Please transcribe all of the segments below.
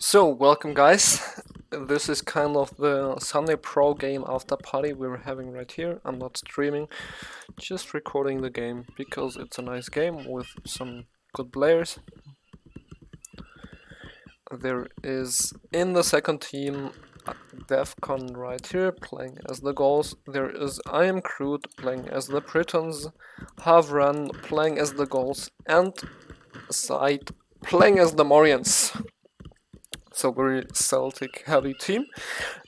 So, welcome guys. This is kind of the Sunday Pro game after party we're having right here. I'm not streaming, just recording the game because it's a nice game with some good players. There is in the second team Defcon right here playing as the goals. There is I Am Crude playing as the Britons, Havran playing as the goals, and Side playing as the Morians. So very Celtic heavy team.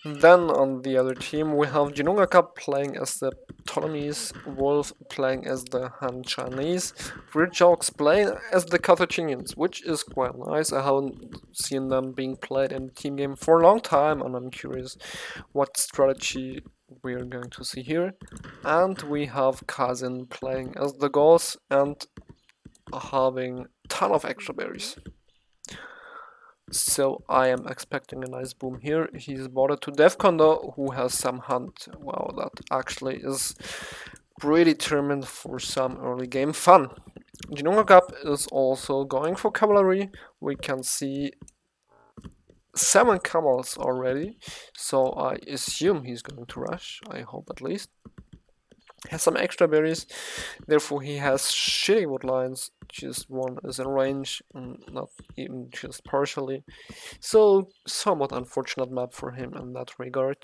Then on the other team we have Jinunga Cup playing as the Ptolemies, Wolf playing as the Han Chinese, Ridgeoaks playing as the Carthaginians, which is quite nice. I haven't seen them being played in the team game for a long time, and I'm curious what strategy we're going to see here. And we have Kazin playing as the Gauls and having a ton of extra berries. So I am expecting a nice boom here. He's boarded to Defcon though, who has some hunt. Wow, that actually is predetermined for some early game fun. Jinunga Cup is also going for cavalry. We can see 7 camels already, so I assume he's going to rush. I hope at least. Has some extra berries, therefore he has shitty wood lines. Just one is in range, not even just partially. So, somewhat unfortunate map for him in that regard.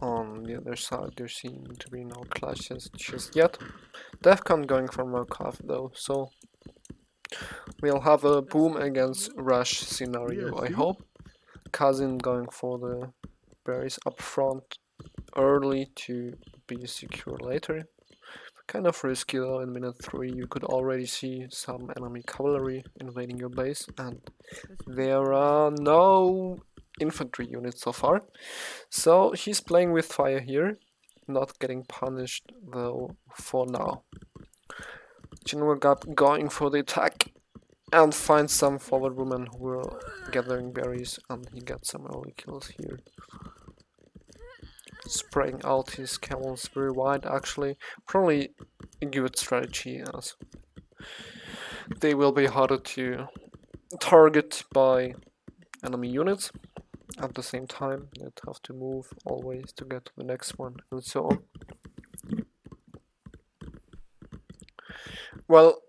On the other side, there seem to be no clashes just yet. Defcon going for Mokaf though, so we'll have a boom against rush scenario, I hope. Kazin going for the berries up front early to be secure later. Kind of risky though. In minute 3 you could already see some enemy cavalry invading your base, and there are no infantry units so far. So he's playing with fire here, not getting punished though for now. Jinunga Cup going for the attack and finds some forward women who are gathering berries, and he gets some early kills here. Spraying out his camels very wide, actually. Probably a good strategy, as they will be harder to target by enemy units. At the same time, they'd have to move always to get to the next one, and so on. Well,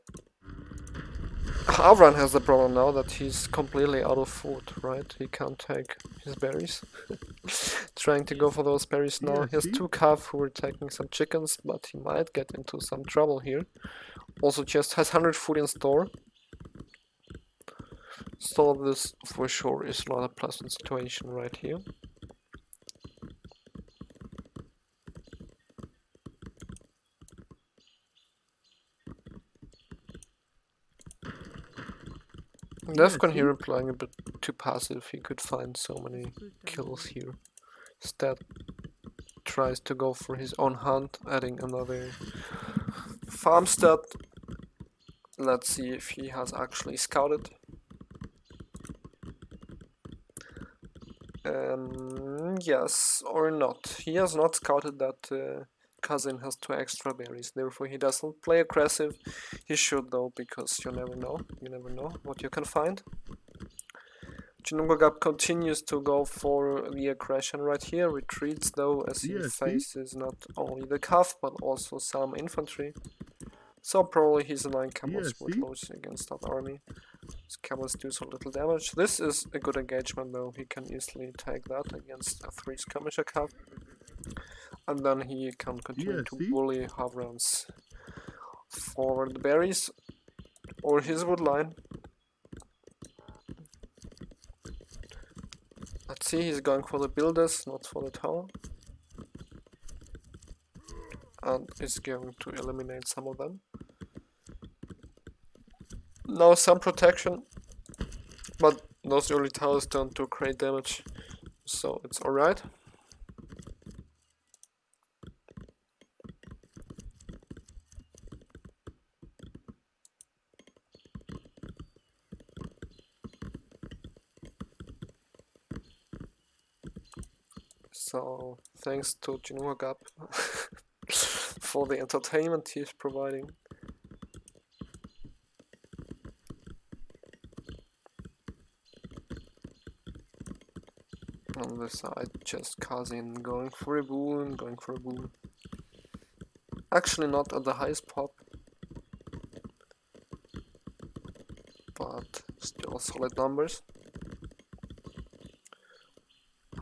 Havran has the problem now that he's completely out of food, right? He can't take his berries. Trying to go for those berries now. He has 2 calf who are taking some chickens, but he might get into some trouble here. Also just has 100 food in store. So this for sure is not a pleasant situation right here. Defcon here playing a bit too passive. He could find so many kills here. Instead tries to go for his own hunt, adding another farmstead. Let's see if he has actually scouted. Yes or not. He has not scouted that Kazin has 2 extra berries, therefore he doesn't play aggressive. He should though, because you never know what you can find. Jinunga Cup continues to go for the aggression right here, retreats though as he faces not only the calf but also some infantry. So probably his 9 camels would lose against that army. His camels do so little damage. This is a good engagement though, he can easily take that against a 3 skirmisher calf. And then he can continue to bully Havran's forward berries or his wood line. Let's see, he's going for the builders, not for the tower. And is going to eliminate some of them. Now some protection, but those early towers don't do great damage. so it's alright. So thanks to Jinwagap for the entertainment he's providing. On the side, just Kazin going for a boon, Actually not at the highest pop, but still solid numbers.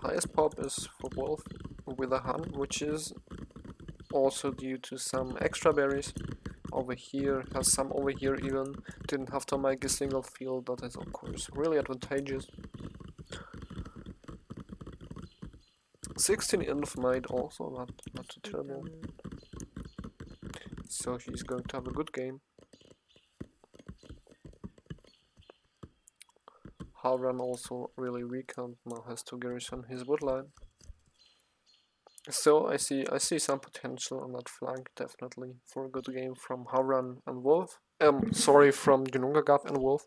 Highest pop is for Wolf with a Han, which is also due to some extra berries. Over here, has some over here even, didn't have to make a single field, that is of course really advantageous. 16 inf made also, not too terrible. So he's going to have a good game. Havran also really weak and now has to garrison his woodline. So I see some potential on that flank, definitely, for a good game from Havran and Wolf. Sorry, from Gnungagap and Wolf.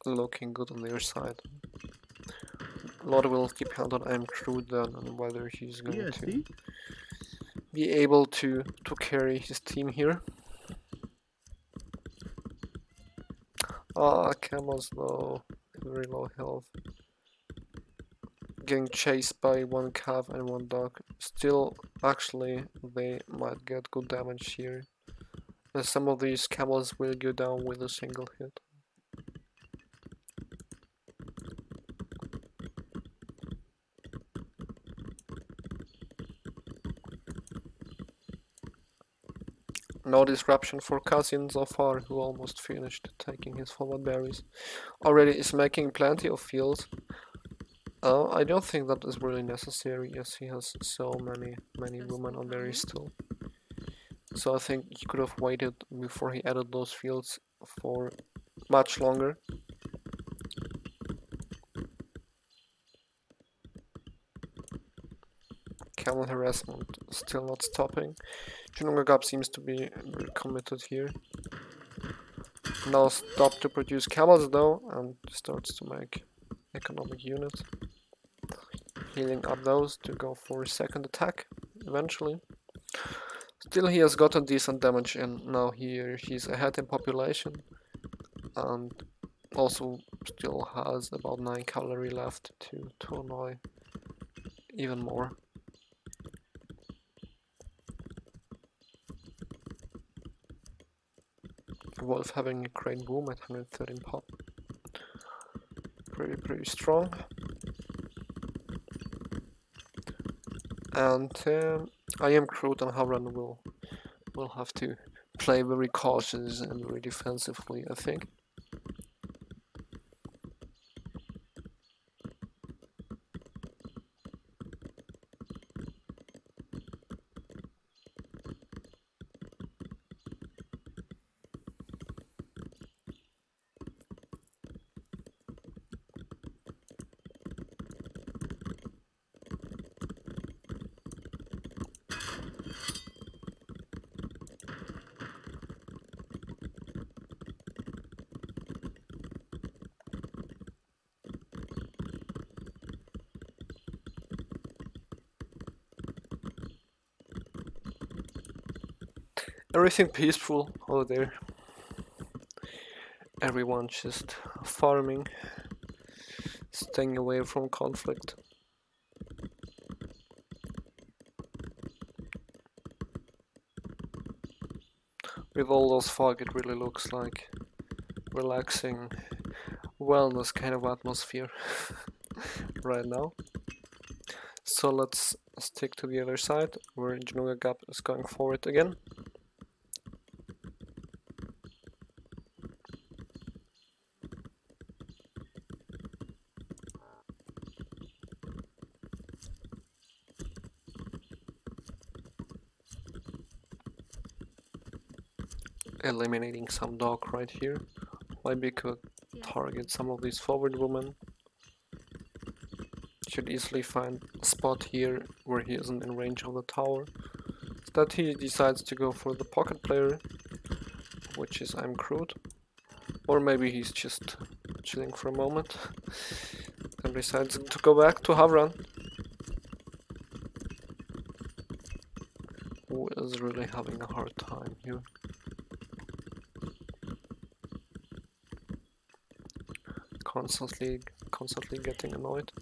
Looking good on their side. Lord will depend on M Crude then and whether he's going to be able to carry his team here. Camel's low, very low health. Getting chased by one calf and one dog. Still, actually, they might get good damage here. And some of these camels will go down with a single hit. No disruption for Kazin so far, who almost finished taking his forward berries. Already is making plenty of fields. I don't think that is really necessary, as he has so many women on berries still. So I think he could have waited before he added those fields for much longer. Camel harassment still not stopping. Junungagap seems to be very committed here. Now stop to produce camels though and starts to make economic units. Healing up those to go for a second attack eventually. Still he has gotten decent damage in. Now here he's ahead in population and also still has about 9 cavalry left to annoy even more. Wolf having a crane boom at 113 pop. Pretty strong. And I am Kroot and Havran will have to play very cautious and very defensively, I think. Everything peaceful over there. Everyone just farming, staying away from conflict. With all those fog, it really looks like relaxing wellness kind of atmosphere right now. So let's stick to the other side where Junungagap is going forward again. Eliminating some dog right here might be good. target some of these forward women. Should easily find a spot here where he isn't in range of the tower. Instead he decides to go for the pocket player, which is I'm crude. Or maybe he's just chilling for a moment and decides to go back to Havran, who is really having a hard time here. Constantly getting annoyed.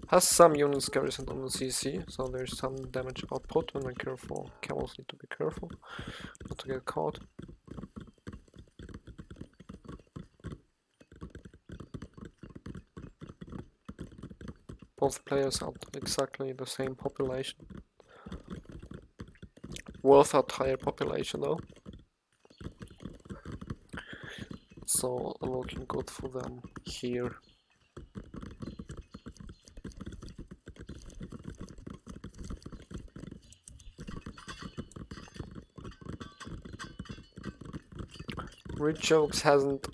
Has some units garrisoned on the CC, so there's some damage output when we're careful. Camels need to be careful not to get caught. Both players are exactly the same population. Worth a higher population though. So looking good for them here. Rich Jokes hasn't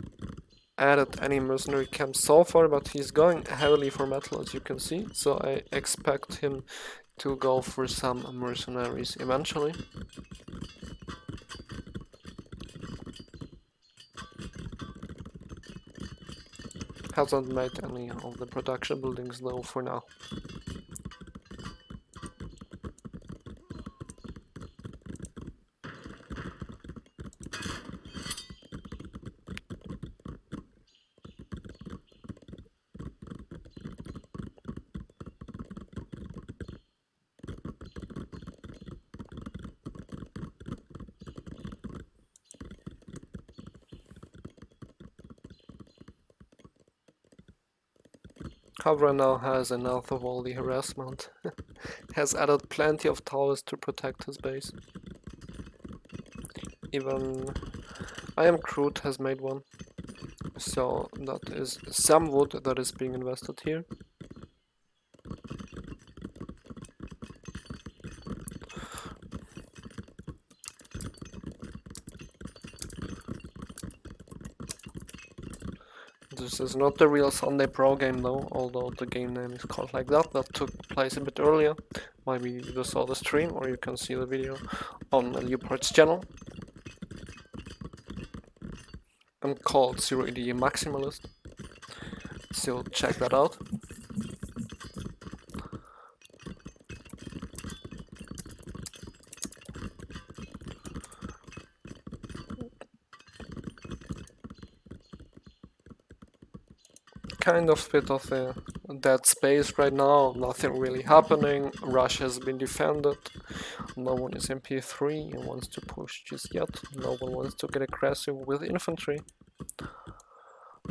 added any mercenary camps so far, but he's going heavily for metal as you can see, so I expect him to go for some mercenaries eventually. Hasn't made any of the production buildings though for now. Havra now has enough of all the harassment. Has added plenty of towers to protect his base. Even I Am Crude has made one. So that is some wood that is being invested here. This is not the real Sunday Pro game though, although the game name is called like that. That took place a bit earlier. Maybe you just saw the stream or you can see the video on Leopard's channel. I'm called 0ED Maximalist, so check that out. Kind of bit of a dead space right now, nothing really happening. Russia has been defended, no one is MP3 and wants to push just yet, no one wants to get aggressive with infantry.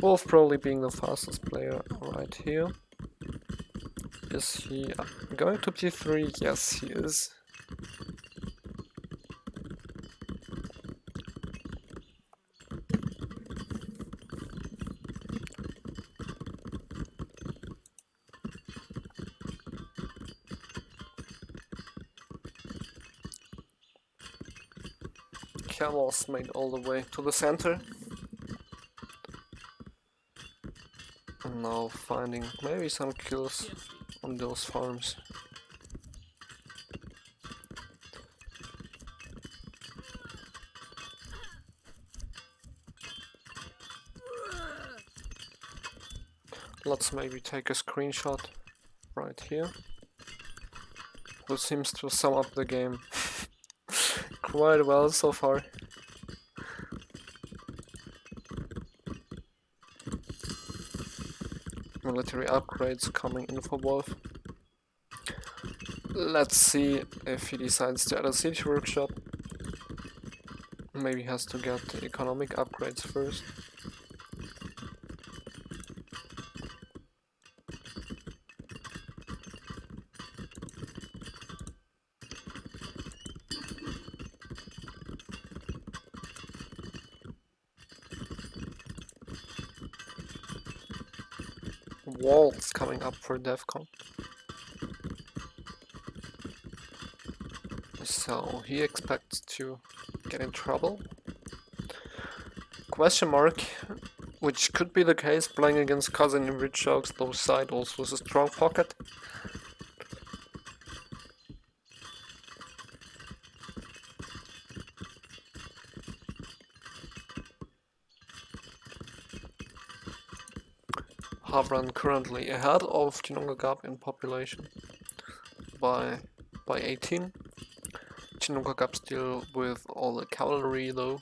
Wolf probably being the fastest player right here. Is he going to P3? Yes, he is. Camels made all the way to the center. And now finding maybe some kills on those farms. Let's maybe take a screenshot right here. This seems to sum up the game quite well so far. Military upgrades coming in for Wolf. Let's see if he decides to add a siege workshop. Maybe he has to get the economic upgrades first. Walls coming up for DEFCON. So he expects to get in trouble. Question mark, which could be the case playing against Cousin in Rich Sharks, though side also is a strong pocket. Havran currently ahead of Chinongagap in population by 18. Chinongagap still with all the cavalry though.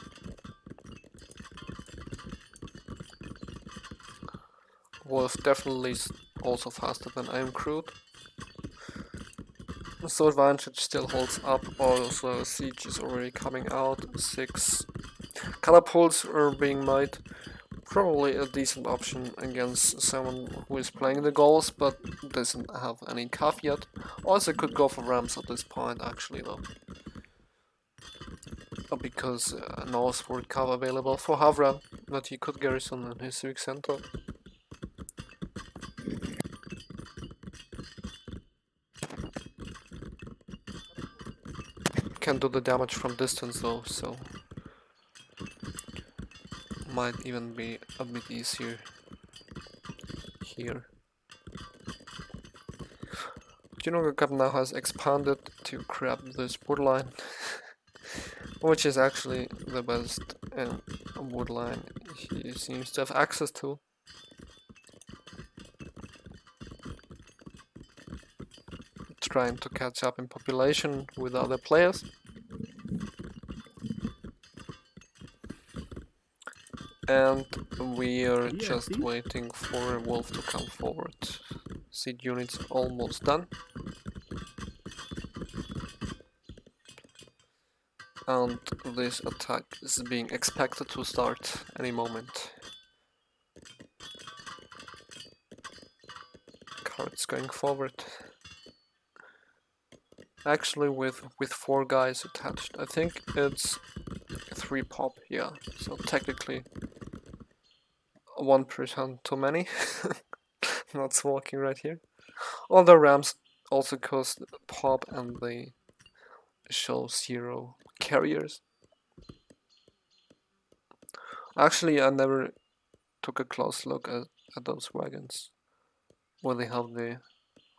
Wolf definitely also faster than I am crude. So advantage still holds up, also siege is already coming out. 6 catapults are being made. Probably a decent option against someone who is playing the goals but doesn't have any cav yet. Also could go for rams at this point actually though. Because no sport cav available for Havran that he could garrison in his civic center. Can do the damage from distance though, so might even be a bit easier here. Chinongagap now has expanded to grab this wood line, which is actually the best wood line he seems to have access to. Trying to catch up in population with other players. And we are just waiting for Wolf to come forward. Seed units almost done. And this attack is being expected to start any moment. Cards going forward. Actually with 4 guys attached. I think it's 3 pop, yeah. So technically 1% too many. That's walking right here. All the rams also cost pop and they show 0 carriers. Actually, I never took a close look at those wagons where they have the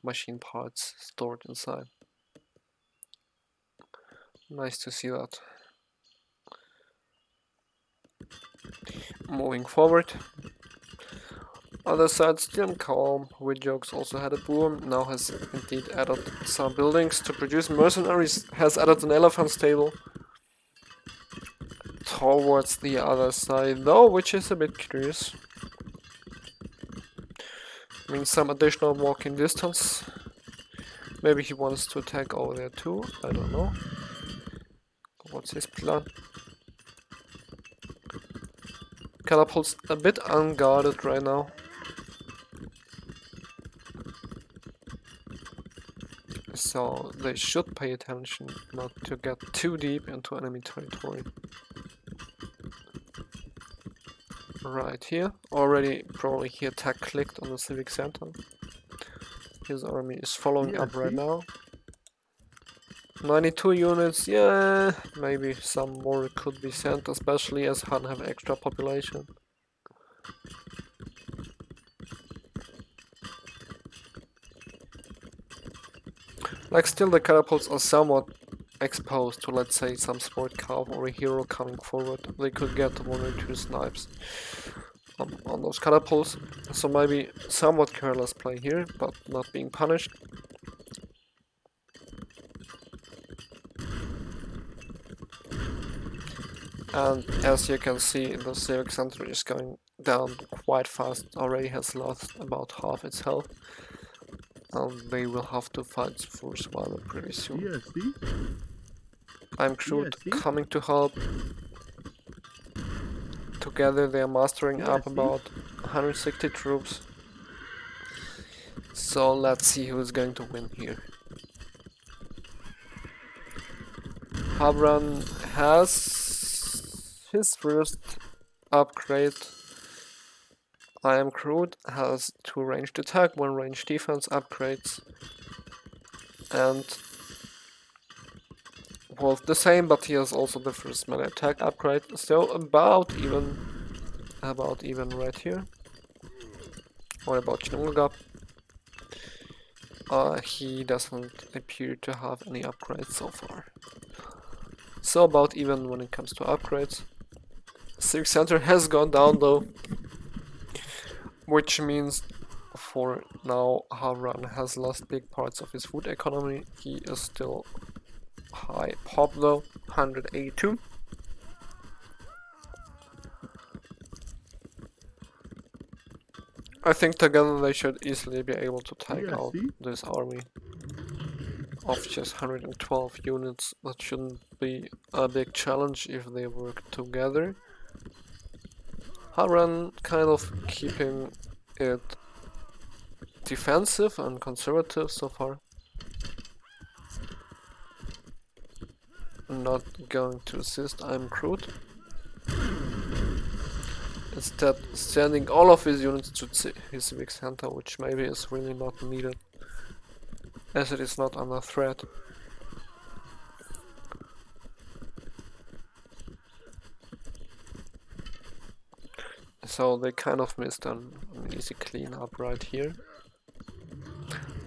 machine parts stored inside. Nice to see that. Moving forward. Other side still calm. Widjokes also had a boom. Now has indeed added some buildings to produce mercenaries. Has added an elephant stable towards the other side though, which is a bit curious. Means some additional walking distance. Maybe he wants to attack over there too. I don't know. What's his plan? Catapult's a bit unguarded right now. So they should pay attention not to get too deep into enemy territory. Right here. Already probably he attack clicked on the civic center. His army is following up right now. 92 units, yeah, maybe some more could be sent, especially as Han have extra population. Like still the catapults are somewhat exposed to, let's say, some sport cav or a hero coming forward. They could get 1 or 2 snipes on those catapults, so maybe somewhat careless play here, but not being punished. And as you can see, the civic center is going down quite fast, already has lost about half its health. And they will have to fight for survival pretty soon. I'm crude coming to help. Together they are mastering up about 160 troops. So let's see who is going to win here. Havran has his first upgrade. I am crude has 2 ranged attack, 1 ranged defense upgrades, and Wolf the same, but he has also the first melee attack upgrade, so about even about even right here. What about Chinungagap? He doesn't appear to have any upgrades so far. So about even when it comes to upgrades. Civic Center has gone down though, which means for now Havran has lost big parts of his food economy. He is still high pop though, 182. I think together they should easily be able to take out this army of just 112 units. That shouldn't be a big challenge if they work together. Havran kind of keeping it defensive and conservative so far. Not going to assist, I'm crude. Instead, sending all of his units to his civic center, which maybe is really not needed, as it is not under threat. So they kind of missed an easy cleanup right here.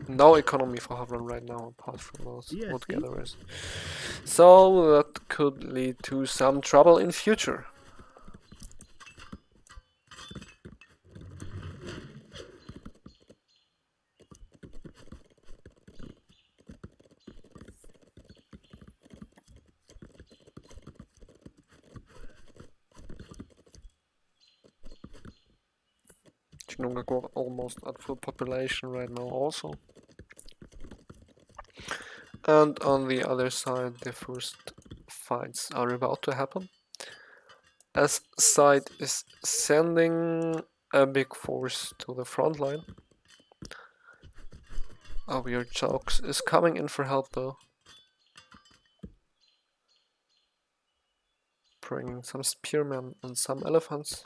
No economy for Havran right now, apart from those wood gatherers. So that could lead to some trouble in future. Chinungagap almost at full population right now also. And on the other side, the first fights are about to happen. As side is sending a big force to the front line. A weird Chokes is coming in for help though. Bringing some spearmen and some elephants.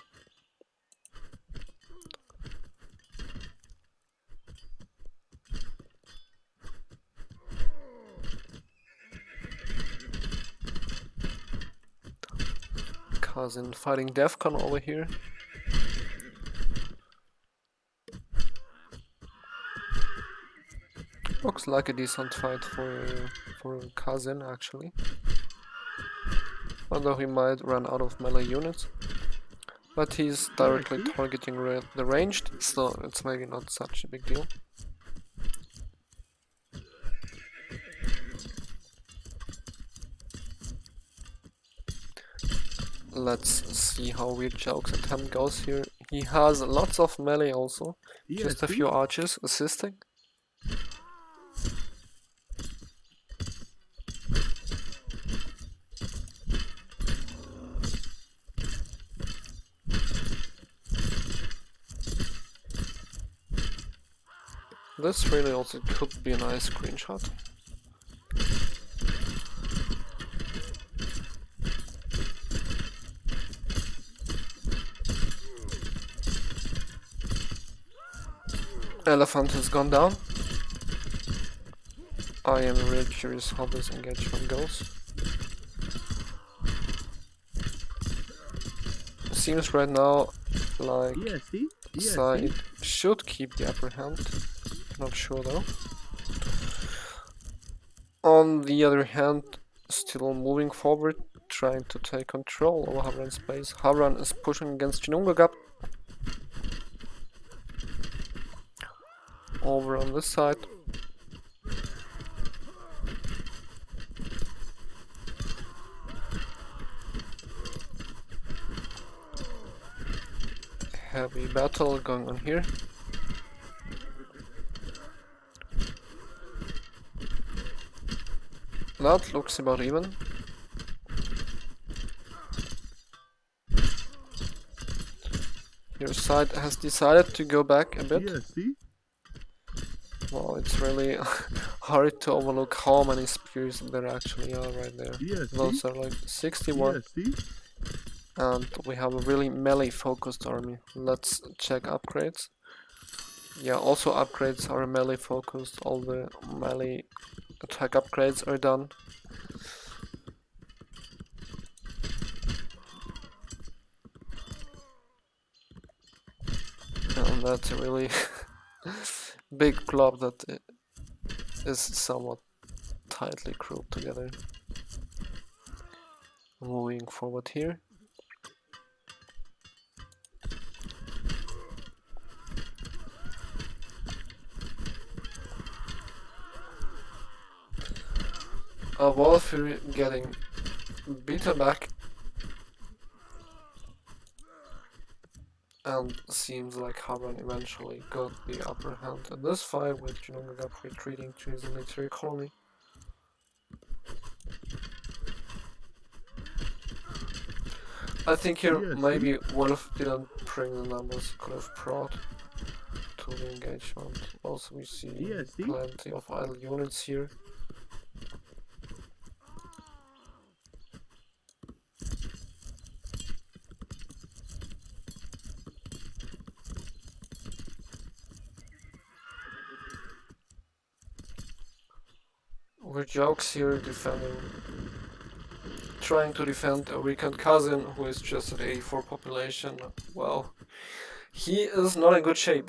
Cousin fighting Defcon over here. Looks like a decent fight for Cousin actually. Although he might run out of melee units. But he's directly targeting the ranged, so it's maybe not such a big deal. Let's see how Weird Joke's attempt goes here. He has lots of melee also, just a few archers assisting. This really also could be a nice screenshot. Elephant has gone down. I am really curious how this engagement goes. Seems right now like side should keep the upper hand. Not sure though. On the other hand, still moving forward, trying to take control over Havran's space. Havran is pushing against Chinungagap. Over on this side. Heavy battle going on here. That looks about even. Your side has decided to go back a bit. Well, it's really hard to overlook how many spears there actually are right there. Those are like 61. And we have a really melee focused army. Let's check upgrades. Yeah, also upgrades are melee focused. All the melee attack upgrades are done. and that's a really big club that is somewhat tightly grouped together. Moving forward here. Wolf getting beaten back, and seems like Haran eventually got the upper hand in this fight, with Junagap retreating to his military colony. I think here maybe Wolf didn't bring the numbers he could have brought to the engagement. Also, we see plenty of idle units here. We're jokes here defending, trying to defend a weakened cousin who is just at 84 population. Well, he is not in good shape.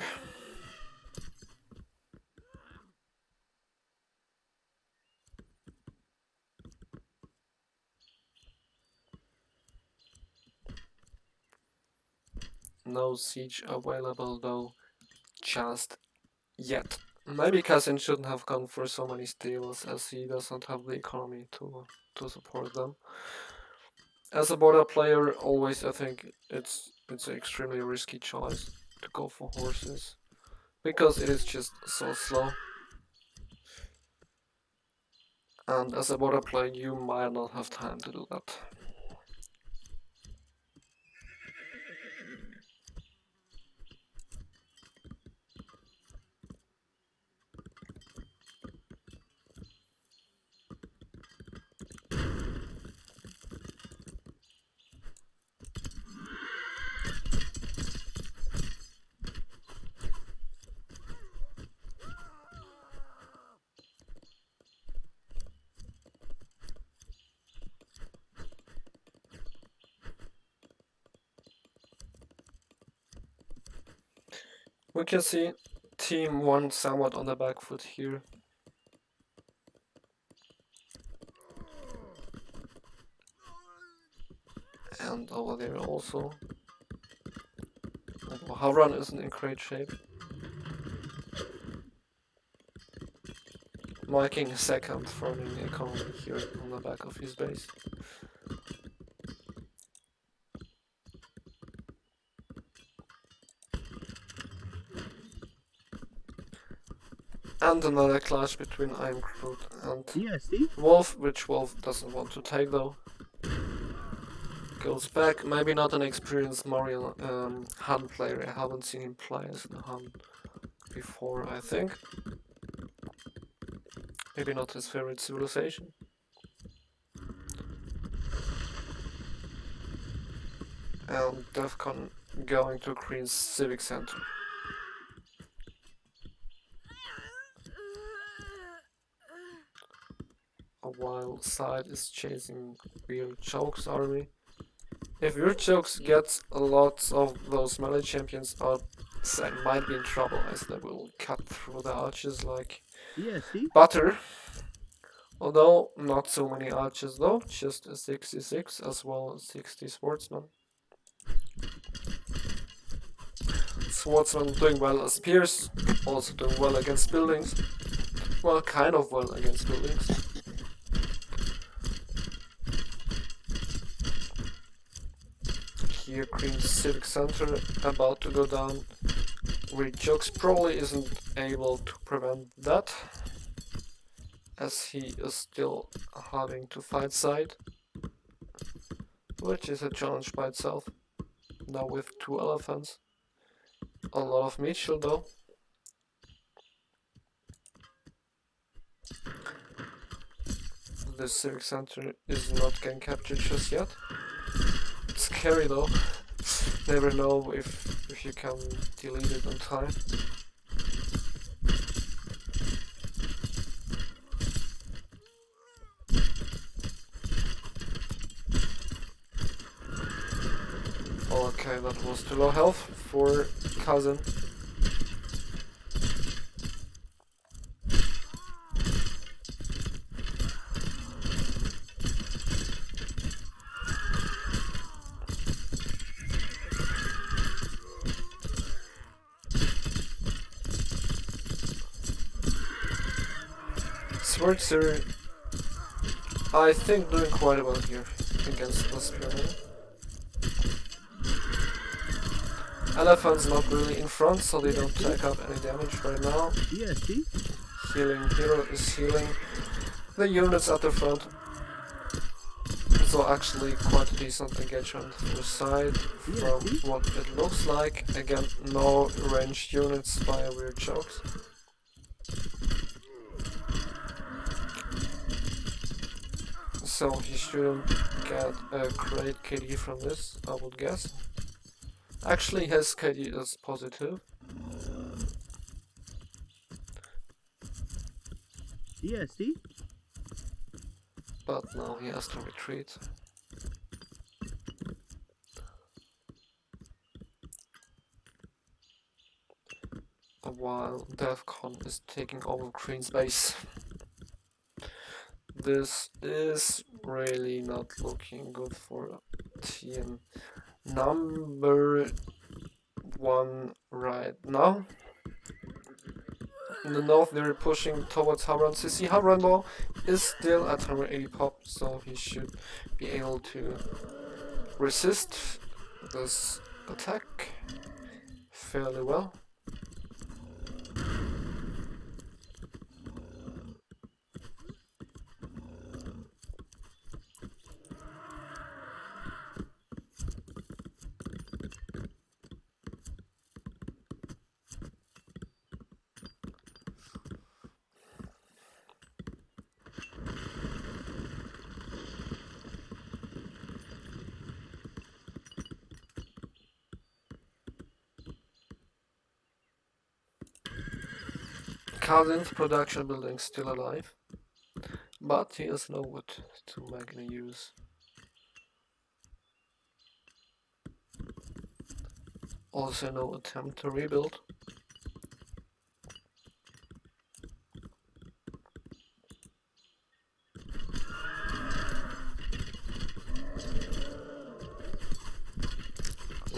No siege available though, just yet. Maybe Cousin shouldn't have gone for so many steals, as he doesn't have the economy to support them. As a border player, always I think it's an extremely risky choice to go for horses, because it is just so slow. And as a border player, you might not have time to do that. We can see Team 1 somewhat on the back foot here. And over there also. Havran isn't in great shape. Marking second, forming the economy here on the back of his base. And another clash between Ironcrute and Wolf, which Wolf doesn't want to take though. Goes back, maybe not an experienced Mario Han player. I haven't seen him play as the Han before, I think. Maybe not his favorite civilization. And Defcon going to Green's Civic Center. While Side is chasing Weird Choke's army. If Weird Chokes gets a lot of those melee champions out, Side might be in trouble, as they will cut through the arches like butter. Although not so many arches though, just a 66 as well as 60 swordsmen. Swordsmen doing well as spears, also doing well against buildings. Well, kind of well against buildings. Here, Green's Civic Center about to go down. Weird Jokes probably isn't able to prevent that, as he is still having to fight Side, which is a challenge by itself. Now with 2 elephants. A lot of meat shield though. The Civic Center is not getting captured just yet. It's scary though. Never know if you can delete it in time. Okay, that was too low health for Cousin. Switzer, I think, doing quite well here against the Spearman. Elephant's not really in front, so they don't take up any damage right now. Healing, Hero is healing the units at the front. So actually quite a decent engagement from the side from what it looks like. Again, no ranged units by weird chokes. So he shouldn't get a great KD from this, I would guess. Actually, his KD is positive. But now he has to retreat. While Defcon is taking over Green's base. This is really not looking good for team number 1 right now. In the north, they're pushing towards Havran CC. Havran is still at 180 pop, so he should be able to resist this attack fairly well. Kazin's production building still alive, but he has no wood to make any use. Also no attempt to rebuild.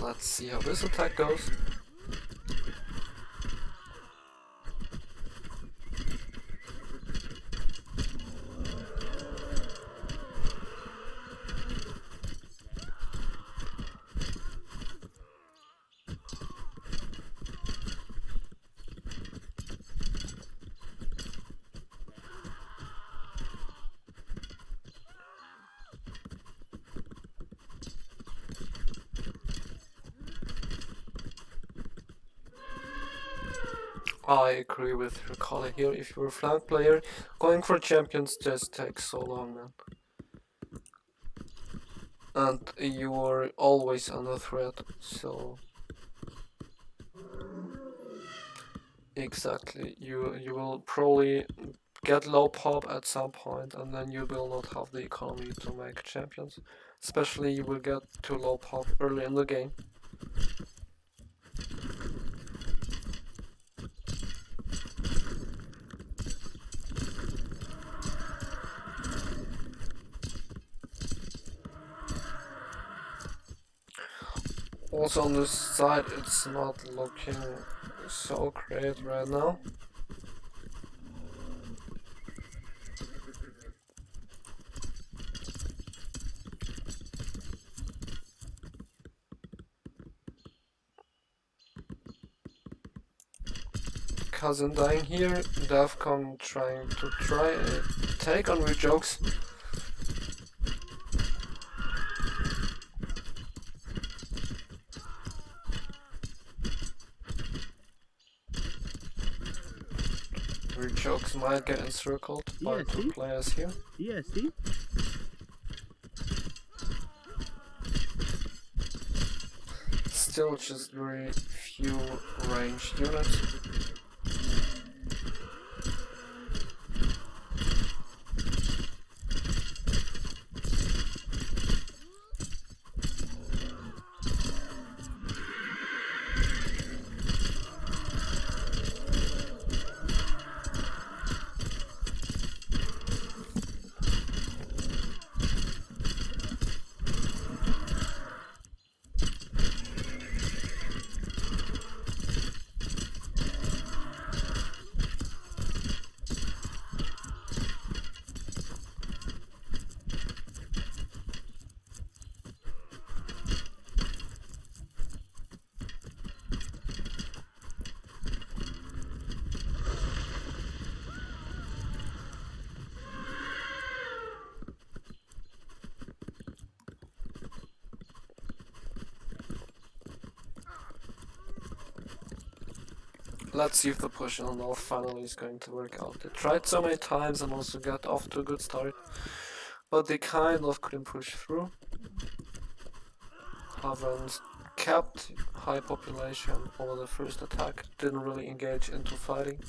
Let's see how this attack goes. I agree with your colleague here. If you're a flank player, going for champions just takes so long, man. And you are always under threat, so exactly, you will probably get low pop at some point, and then you will not have the economy to make champions. Especially you will get too low pop early in the game. Also on this side, it's not looking so great right now. Cousin dying here, Defcon trying to take on weird jokes. Weird jokes might get encircled by two players here. Still just very few ranged units. let's see if the push on Null finally is going to work out. They tried so many times and also got off to a good start, but they kind of couldn't push through. Havren's kept high population over the first attack, didn't really engage into fighting.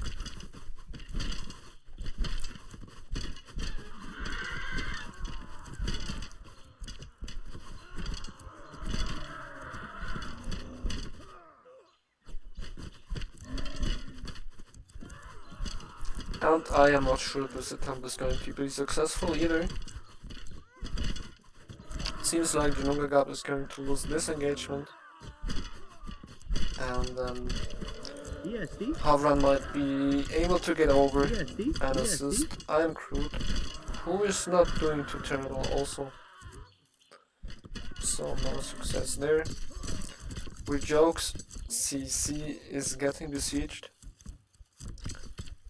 And I am not sure this attempt is going to be successful either. Seems like Junungagap is going to lose this engagement. And then Havran might be able to get over and assist I Am Crude, who is not doing too terrible also. So no success there. With jokes, CC is getting besieged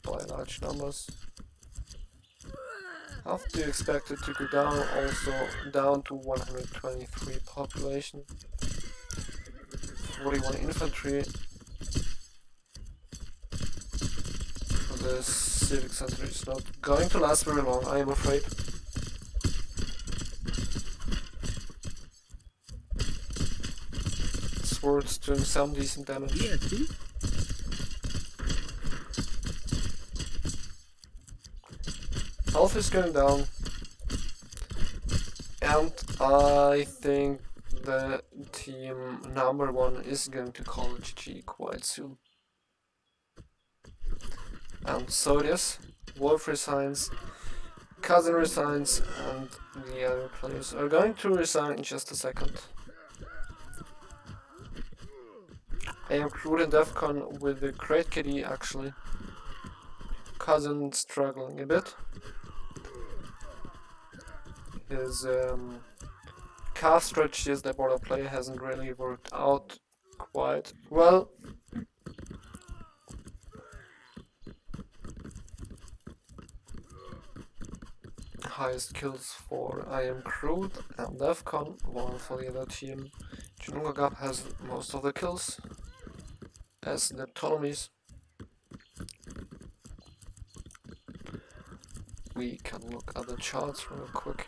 by large numbers. After you expect it to go down, also down to 123 population, 41 infantry. The civic center is not going to last very long, I am afraid. Swords doing some decent damage. Health is going down, and I think the team number 1 is going to call it GG quite soon. And so it is. Wolf resigns, Cousin resigns, and the other players are going to resign in just a second. I am Crude and Defcon with the Great KD actually. Cousin struggling a bit. His calf strategy as the border play hasn't really worked out quite well. Highest kills for I Am Crude and Defcon, while for the other team Junungagap has most of the kills as the autonomies. We can look at the charts real quick.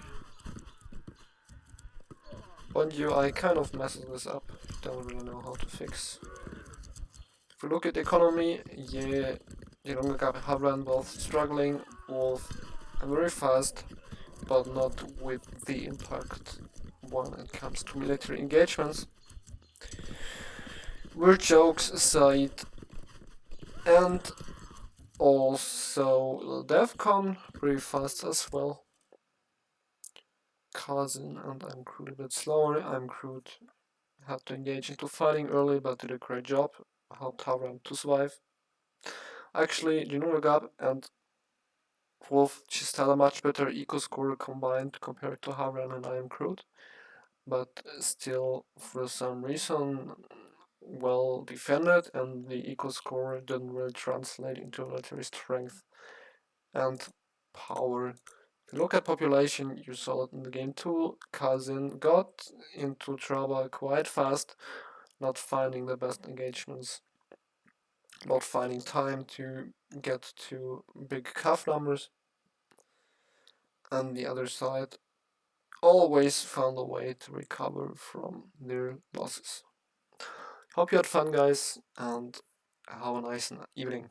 Mind you, I kind of messed this up, don't really know how to fix. If we look at the economy, yeah, Junungagap and Havran both struggling, Wolf very fast, but not with the impact when it comes to military engagements. Weird jokes aside, and also Defcon very fast as well. Cousin and I'm Crude a bit slower. I'm Crude had to engage into fighting early, but did a great job. Helped Havran to survive. Actually, Junungagap and Wolf just had a much better eco score combined compared to Havran and I Am Crude, but still, for some reason, well defended, and the eco score didn't really translate into military strength and power. If you look at population, you saw it in the game too. Cousin got into trouble quite fast, not finding the best engagements, not finding time to get to big calf numbers, and the other side always found a way to recover from their losses. Hope you had fun, guys, and have a nice evening.